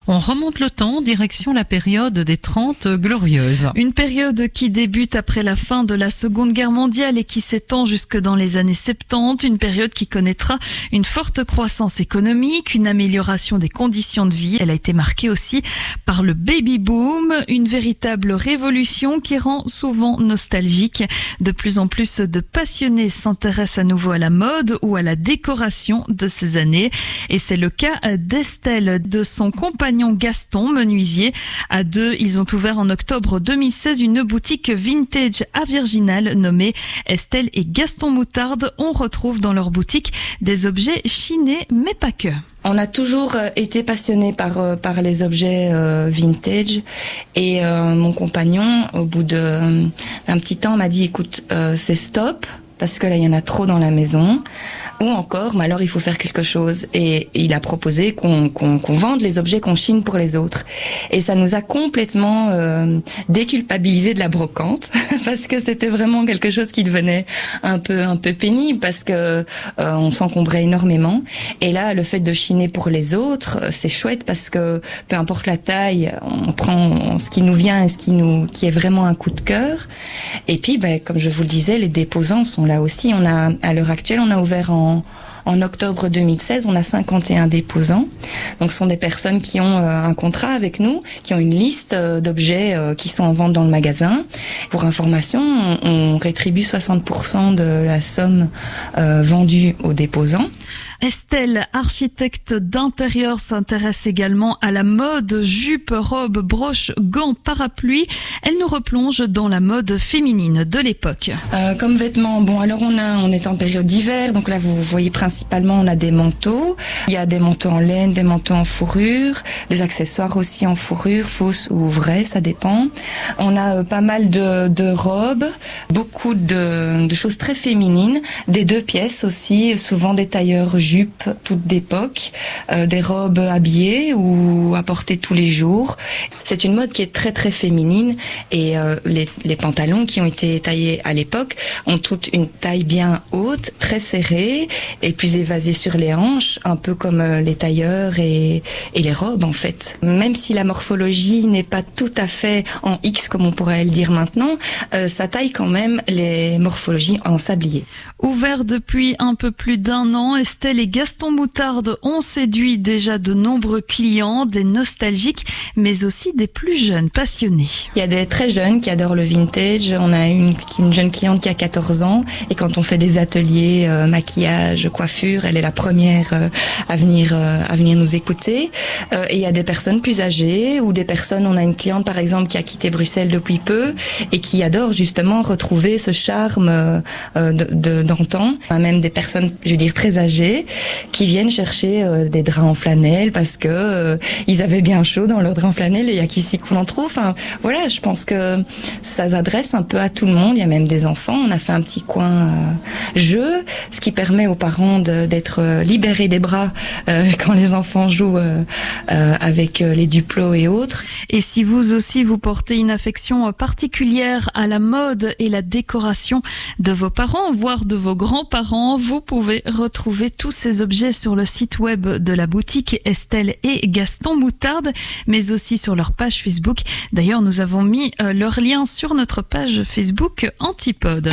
On remonte le temps, direction la période des 30 glorieuses. Une période qui débute après la fin de la Seconde Guerre mondiale et qui s'étend jusque dans les années 70. Une période qui connaîtra une forte croissance économique, une amélioration des conditions de vie. Elle a été marquée aussi par le baby boom, une véritable révolution qui rend souvent nostalgique. De plus en plus de passionnés s'intéressent à nouveau à la mode ou à la décoration de ces années. Et c'est le cas d'Estelle, de son compagnon Gaston, menuisier. À deux, ils ont ouvert en octobre 2016 une boutique vintage à Virginal nommée Estelle et Gaston Moutarde. On retrouve dans leur boutique des objets chinés, mais pas que. On a toujours été passionnés par les objets vintage et mon compagnon, au bout d'un petit temps, m'a dit écoute, c'est stop parce que là il y en a trop dans la maison. Ou encore, mais alors il faut faire quelque chose. Et il a proposé qu'on vende les objets qu'on chine pour les autres. Et ça nous a complètement déculpabilisé de la brocante, parce que c'était vraiment quelque chose qui devenait un peu pénible, parce que on s'encombrait énormément. Et là, le fait de chiner pour les autres, c'est chouette, parce que peu importe la taille, on prend ce qui nous vient et qui est vraiment un coup de cœur. Et puis, comme je vous le disais, les déposants sont là aussi. À l'heure actuelle, on a ouvert en octobre 2016, on a 51 déposants. Donc, ce sont des personnes qui ont un contrat avec nous, qui ont une liste d'objets qui sont en vente dans le magasin. Pour information, on rétribue 60% de la somme vendue aux déposants. Estelle, architecte d'intérieur, s'intéresse également à la mode, jupe, robe, broche, gants, parapluie. Elle nous replonge dans la mode féminine de l'époque. Comme vêtements, alors on est en période d'hiver, donc là vous voyez principalement on a des manteaux. Il y a des manteaux en laine, des manteaux en fourrure, des accessoires aussi en fourrure, fausses ou vraies, ça dépend. On a pas mal de robes, beaucoup de choses très féminines, des 2 pièces aussi, souvent des tailleurs jupes, toutes d'époque, des robes habillées ou à porter tous les jours. C'est une mode qui est très très féminine et les pantalons qui ont été taillés à l'époque ont toute une taille bien haute, très serrée et puis évasée sur les hanches, un peu comme les tailleurs et les robes en fait. Même si la morphologie n'est pas tout à fait en X comme on pourrait le dire maintenant, ça taille quand même les morphologies en sablier. Ouvert depuis un peu plus d'1 an, Estelle et Gaston Moutarde ont séduit déjà de nombreux clients, des nostalgiques, mais aussi des plus jeunes passionnés. Il y a des très jeunes qui adorent le vintage. On a une jeune cliente qui a 14 ans et quand on fait des ateliers maquillage, coiffure, elle est la première à venir nous écouter. Et il y a des personnes plus âgées ou des personnes, on a une cliente par exemple qui a quitté Bruxelles depuis peu et qui adore justement retrouver ce charme d'antan. Même des personnes, je veux dire, très âgées qui viennent chercher des draps en flanelle parce que ils avaient bien chaud dans leurs draps en flanelle et il y a qu'ici qu'on en trouve. Enfin, voilà, je pense que ça s'adresse un peu à tout le monde. Il y a même des enfants. On a fait un petit coin jeu, ce qui permet aux parents d'être libérés des bras quand les enfants jouent avec les duplos et autres. Et si vous aussi vous portez une affection particulière à la mode et la décoration de vos parents, voire de vos grands-parents, vous pouvez retrouver tous ces objets sur le site web de la boutique Estelle et Gaston Moutarde, mais aussi sur leur page Facebook. D'ailleurs, nous avons mis leur lien sur notre page Facebook Antipode.